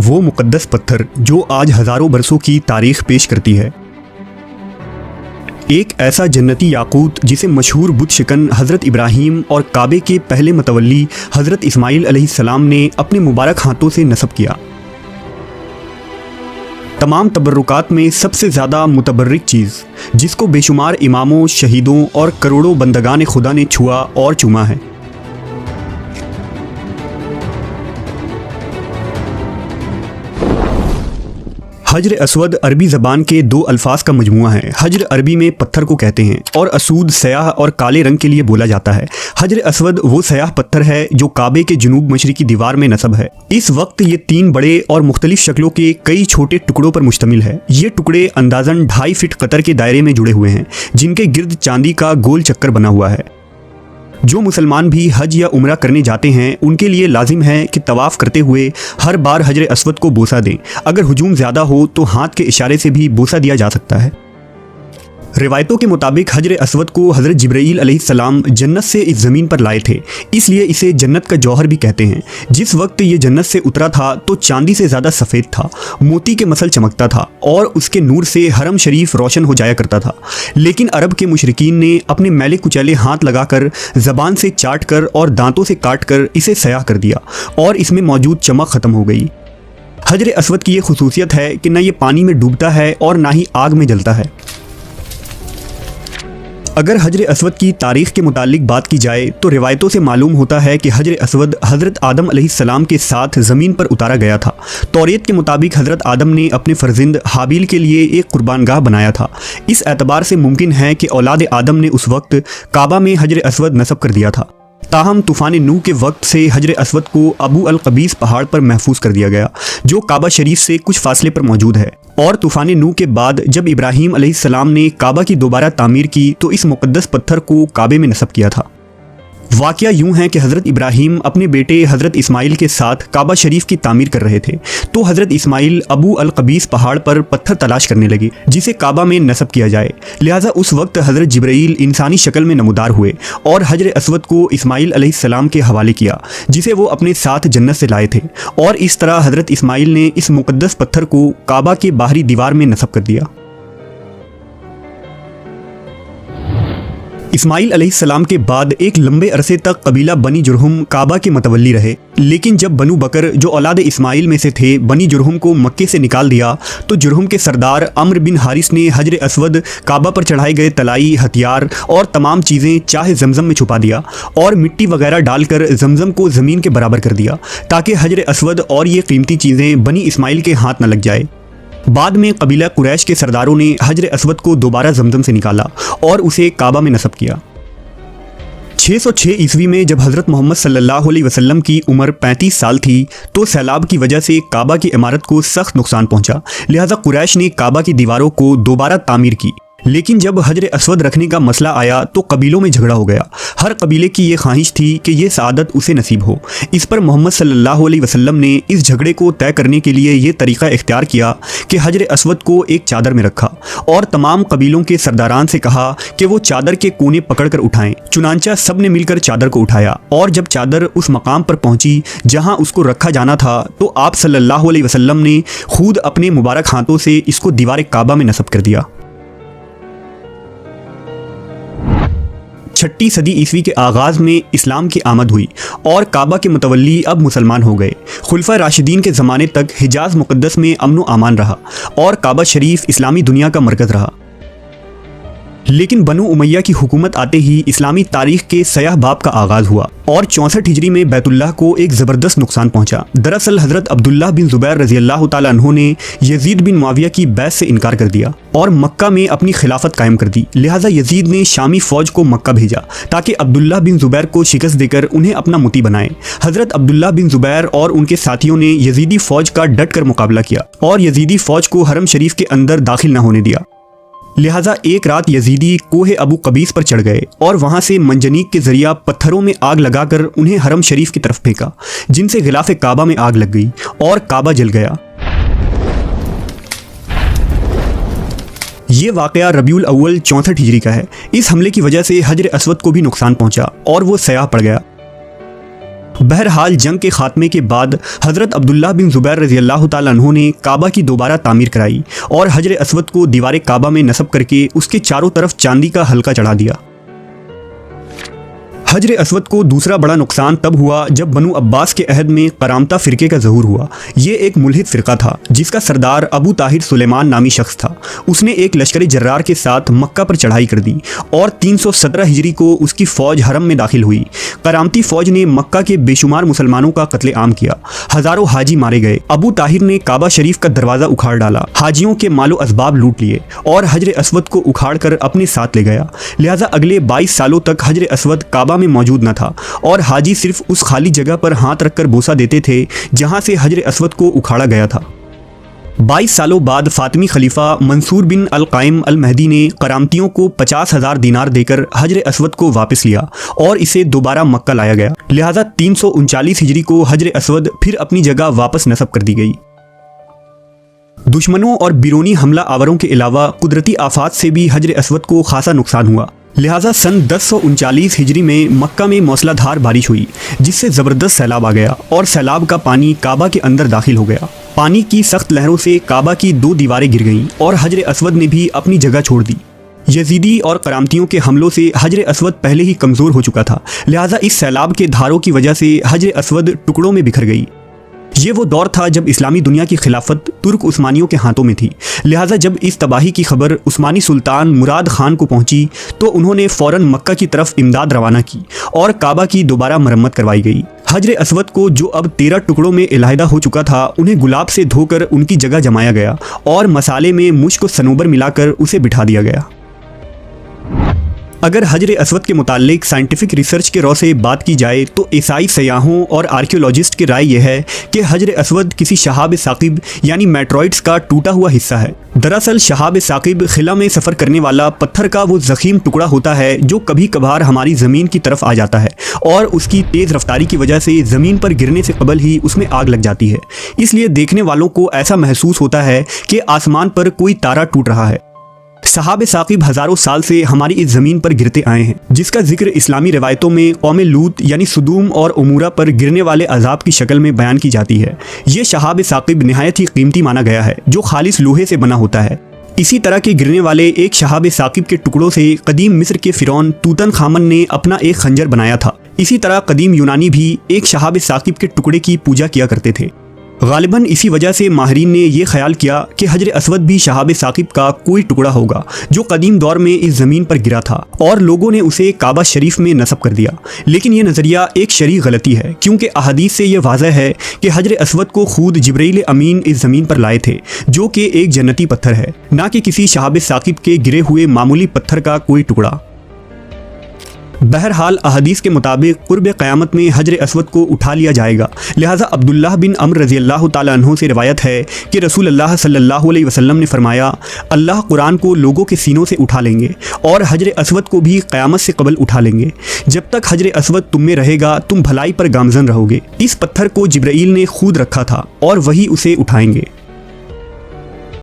वो मुक़द्दस पत्थर जो आज हज़ारों बरसों की तारीख़ पेश करती है। एक ऐसा जन्नती याकूत जिसे मशहूर बुत शिकन हज़रत इब्राहीम और काबे के पहले मतवल्ली हज़रत इस्माइल अलैहिस्सलाम ने अपने मुबारक हाथों से नस्ब किया। तमाम तबर्रुकात में सबसे ज़्यादा मुतबर्रिक चीज़ जिसको बेशुमार इमामों, शहीदों और करोड़ों बंदगान खुदा ने छुआ और चूमा है। हजर अस्वद अरबी ज़बान के दो अल्फाज का मजमुआ है। हजर अरबी में पत्थर को कहते हैं और असूद सयाह और काले रंग के लिए बोला जाता है। हजर अस्वद वो सयाह पत्थर है जो काबे के जुनूब मशरिकी दीवार में नस्ब है। इस वक्त ये 3 बड़े और मुख्तलिफ शक्लों के कई छोटे टुकड़ों पर मुश्तमिल है। ये टुकड़े अंदाज़न 2.5 फीट कतर के दायरे में जुड़े हुए हैं, जिनके गिर्द चांदी का गोल चक्कर बना हुआ है। जो मुसलमान भी हज या उम्रा करने जाते हैं उनके लिए लाजिम है कि तवाफ़ करते हुए हर बार हजर अस्वद को बोसा दें। अगर हुजूम ज़्यादा हो तो हाथ के इशारे से भी बोसा दिया जा सकता है। रिवायतों के मुताबिक हजर अस्वद को हज़रत जिब्राईल अलैहिस्सलाम जन्नत से इस ज़मीन पर लाए थे, इसलिए इसे जन्नत का जौहर भी कहते हैं। जिस वक्त ये जन्नत से उतरा था तो चांदी से ज़्यादा सफ़ेद था, मोती के मसल चमकता था और उसके नूर से हरम शरीफ रोशन हो जाया करता था। लेकिन अरब के मुशरिकीन ने अपने मैले कुचैले हाथ लगाकर, ज़बान से चाट कर और दांतों से काट कर इसे सयाह कर दिया और इसमें मौजूद चमक ख़त्म हो गई। हजर अस्वद की ये खुसूसियत है कि न ये पानी में डूबता है और ना ही आग में जलता है। अगर हजर अस्वद की तारीख़ के मुतालिक बात की जाए तो रिवायतों से मालूम होता है कि हजर अस्वद हज़रत आदम अलैहिस्सलाम के साथ ज़मीन पर उतारा गया था। तौरेत के मुताबिक हज़रत आदम ने अपने फ़र्जिंद हाबिल के लिए एक कुर्बानगाह बनाया था। इस एतबार से मुमकिन है कि औलाद आदम ने उस वक्त काबा में हजर अस्वद नस्ब कर दिया था। ताहम तूफ़ान नूह के वक्त से हजर अस्वद को अबू अल क़बीस पहाड़ पर महफूज कर दिया गया, जो काबा शरीफ से कुछ फासले पर मौजूद है। और तूफ़ान नूह के बाद जब इब्राहीम अलैहिस्सलाम ने काबा की दोबारा तामीर की तो इस मुक़द्दस पत्थर को काबे में नस्ब किया था। वाक़या यूँ है कि हज़रत इब्राहीम अपने बेटे हज़रत इस्माइल के साथ काबा शरीफ की तामीर कर रहे थे, तो हज़रत इस्माइल अबू अल क़बीस पहाड़ पर पत्थर तलाश करने लगे जिसे काबा में नस्ब किया जाए। लिहाजा उस वक्त हज़रत जिब्राईल इंसानी शक्ल में नमूदार हुए और हजर अस्वद को इस्माइल अलैहिस्सलाम के हवाले किया, जिसे वो अपने साथ जन्नत से लाए थे। और इस तरह हज़रत इस्माइल ने इस मुक़द्दस पत्थर को काबा के बाहरी दीवार में नस्ब कर दिया। इस्माइल अलैहिस्सलाम के बाद एक लंबे अरसे तक कबीला बनी जुरहुम काबा के मतवल्ली रहे, लेकिन जब बनु बकर जो औलाद इस्माइल में से थे बनी जुरहुम को मक्के से निकाल दिया तो जुरहुम के सरदार अम्र बिन हारिस ने हजर अस्वद काबा पर चढ़ाए गए तलाई, हथियार और तमाम चीज़ें चाहे जमजम में छुपा दिया और मिट्टी वगैरह डालकर जमजम को ज़मीन के बराबर कर दिया ताकि हजर अस्वद और ये कीमती चीज़ें बनी इस्माइल के हाथ न लग जाए। बाद में कबीला कुरैश के सरदारों ने हजर अस्वद को दोबारा जमजम से निकाला और उसे काबा में नस्ब किया। 606 ईस्वी में जब हज़रत मोहम्मद सल्लल्लाहु अलैहि वसल्लम की उम्र 35 साल थी तो सैलाब की वजह से काबा की इमारत को सख्त नुकसान पहुंचा। लिहाजा कुरैश ने काबा की दीवारों को दोबारा तामीर की। लेकिन जब हजर अस्वद रखने का मसला आया तो कबीलों में झगड़ा हो गया। हर कबीले की ये ख्वाहिश थी कि ये सआदत उसे नसीब हो। इस पर मोहम्मद सल्लल्लाहु अलैहि वसल्लम ने इस झगड़े को तय करने के लिए ये तरीक़ा इख्तियार किया कि हजर अस्वद को एक चादर में रखा और तमाम कबीलों के सरदारान से कहा कि वो चादर के कोने पकड़ कर उठाएं। चुनांचा सब ने मिलकर चादर को उठाया और जब चादर उस मकाम पर पहुंची जहां उसको रखा जाना था तो आप सल्लल्लाहु अलैहि वसल्लम ने खुद अपने मुबारक हाथों से इसको दीवार काबा में नस्ब कर दिया। 6ठी सदी ईस्वी के आगाज़ में इस्लाम की आमद हुई और काबा के मुतवल्ली अब मुसलमान हो गए। खुलफा राशिदीन के ज़माने तक हिजाज़ मुक़द्दस में अमन व अमान रहा और काबा शरीफ इस्लामी दुनिया का मरकज़ रहा। लेकिन बनु उमैया की हुकूमत आते ही इस्लामी तारीख़ के सयाह बाब का आगाज़ हुआ और 64 हिजरी में बैतुल्लाह को एक ज़बरदस्त नुकसान पहुंचा। दरअसल हज़रत अब्दुल्लाह बिन ज़ुबैर रज़ी अल्लाह तआला अन्हु ने यजीद बिन मुआविया की बैत से इनकार कर दिया और मक्का में अपनी खिलाफत कायम कर दी। लिहाजा यजीद ने शामी फ़ौज को मक्का भेजा ताकि अब्दुल्लाह बिन ज़ुबैर को शिकस्त देकर उन्हें अपना मुती बनाए। हज़रत अब्दुल्लाह बिन ज़ुबैर और उनके साथियों ने यजीदी फ़ौज का डट कर मुकाबला किया और यजीदी फ़ौज को हरम शरीफ के अंदर दाखिल न होने दिया। लिहाजा एक रात यजीदी कोहे अबू कबीस पर चढ़ गए और वहां से मंजनीक के जरिया पत्थरों में आग लगाकर उन्हें हरम शरीफ की तरफ फेंका, जिनसे गिलाफ काबा में आग लग गई और काबा जल गया। ये वाक़या रबीउल अव्वल 64 हिजरी का है। इस हमले की वजह से हजर अस्वद को भी नुकसान पहुंचा और वो सयाह पड़ गया। बहरहाल जंग के खात्मे के बाद हज़रत अब्दुल्लाह बिन ज़ुबैर रज़ी अल्लाह ताला अन्हु ने काबा की दोबारा तामीर कराई और हजर अस्वद को दीवार काबा में नस्ब करके उसके चारों तरफ चांदी का हल्का चढ़ा दिया। हजर अस्वद को दूसरा बड़ा नुकसान तब हुआ जब बनु अब्बास के अहद में करामता फ़िरके का ज़हूर हुआ। ये एक मुल्हिद फ़िरका था जिसका सरदार अबू ताहिर सुलेमान नामी शख्स था। उसने एक लश्कर जर्रार के साथ मक्का पर चढ़ाई कर दी और 317 हिजरी को उसकी फ़ौज हरम में दाखिल हुई। करामती फ़ौज ने मक्का के बेशुमार मुसलमानों का कत्लेआम किया। हज़ारों हाजी मारे गए। अबू ताहिर ने काबा शरीफ का दरवाज़ा उखाड़ डाला, हाजियों के मालो असबाब लूट लिए और हजर अस्वद को उखाड़ कर अपने साथ ले गया। लिहाजा अगले 22 सालों तक हजर अस्वद काबा में मौजूद न था और हाजी सिर्फ उस खाली जगह पर हाथ रखकर बोसा देते थे जहां से हजर अस्वद को उखाड़ा गया था। 22 सालों बाद फातिमी खलीफा मंसूर बिन अल कायम अल महदी ने करामतियों को 50,000 दीनार देकर हजर अस्वद को वापस लिया और इसे दोबारा मक्का लाया गया। लिहाजा 339 हिजरी को हजर अस्वद फिर अपनी जगह वापस नस्ब कर दी गई। दुश्मनों और बिरोनी हमला आवरों के अलावा कुदरती आफात से भी हजर अस्वद को खासा नुकसान हुआ। लिहाजा सन 1039 हिजरी में मक्का में मौसलाधार बारिश हुई जिससे ज़बरदस्त सैलाब आ गया और सैलाब का पानी काबा के अंदर दाखिल हो गया। पानी की सख्त लहरों से काबा की 2 दीवारें गिर गईं और हजर अस्वद ने भी अपनी जगह छोड़ दी। यजीदी और करामतियों के हमलों से हजर अस्वद पहले ही कमज़ोर हो चुका था। लिहाजा इस सैलाब के धारों की वजह से हजर अस्वद टुकड़ों में बिखर गई। ये वो दौर था जब इस्लामी दुनिया की खिलाफत तुर्क उस्मानियों के हाथों में थी। लिहाजा जब इस तबाही की खबर उस्मानी सुल्तान मुराद खान को पहुंची तो उन्होंने फ़ौरन मक्का की तरफ इमदाद रवाना की और काबा की दोबारा मरम्मत करवाई गई। हजर अस्वद को जो अब 13 टुकड़ों में इलाहिदा हो चुका था उन्हें गुलाब से धोकर उनकी जगह जमाया गया और मसाले में मुश्क व सनोबर मिलाकर उसे बिठा दिया गया। अगर हजर अस्वद के मुताल्लिक साइंटिफिक रिसर्च के रौ से बात की जाए तो ईसाई सयाहों और आर्कियोलॉजिस्ट की राय यह है कि हजर अस्वद किसी शहाब साकिब यानी मेट्रॉइड्स का टूटा हुआ हिस्सा है। दरअसल शहाब साकिब खिला में सफ़र करने वाला पत्थर का वो ज़ख़ीम टुकड़ा होता है जो कभी कभार हमारी ज़मीन की तरफ आ जाता है और उसकी तेज़ रफ्तारी की वजह से ज़मीन पर गिरने से कबल ही उसमें आग लग जाती है। इसलिए देखने वालों को ऐसा महसूस होता है कि आसमान पर कोई तारा टूट रहा है। सहाबे साकिब हज़ारों साल से हमारी इस ज़मीन पर गिरते आए हैं जिसका जिक्र इस्लामी रिवायतों में कौम लूत यानी सुदूम और उमूरा पर गिरने वाले अजाब की शक्ल में बयान की जाती है। ये शहाब साकिब नहायत ही कीमती माना गया है जो खालिस लोहे से बना होता है। इसी तरह के गिरने वाले एक शहाब साकिब के टुकड़ों से कदीम मिस्र के फ़िरौन तूतन खामन ने अपना एक खंजर बनाया था। इसी तरह कदीम यूनानी भी एक शहाब साकिब के टुकड़े की पूजा किया करते थे। गालिबन इसी वजह से माहरीन ने यह ख्याल किया कि हजर अस्वद भी शहाब साकिब का कोई टुकड़ा होगा जो कदीम दौर में इस ज़मीन पर गिरा था और लोगों ने उसे काबा शरीफ में नस्ब कर दिया। लेकिन यह नज़रिया एक शरई गलती है क्योंकि अहादीस से यह वाज़ह है कि हजर अस्वद को खुद जिब्रील अमीन इस ज़मीन पर लाए थे जो कि एक जन्नती पत्थर है, ना कि किसी शहाब साकिब के गिरे हुए मामूली पत्थर का कोई टुकड़ा। बहरहाल अहदीस के मुताबिक कुर्ब क़यामत में हजर अस्वद को उठा लिया जाएगा। लिहाजा अब्दुल्लाह बिन अम्र रज़ी अल्लाह ताला अन्हु से रिवायत है कि रसूल अल्लाह सल्लल्लाहु अलैहि वसल्लम ने फरमाया, अल्लाह कुरान को लोगों के सीनों से उठा लेंगे और हजर अस्वद को भी क़यामत से कबल उठा लेंगे। जब तक हजर अस्वद तुम में रहेगा तुम भलाई पर गामज़न रहोगे। इस पत्थर को जिब्राईल ने खुद रखा था और वही उसे उठाएंगे।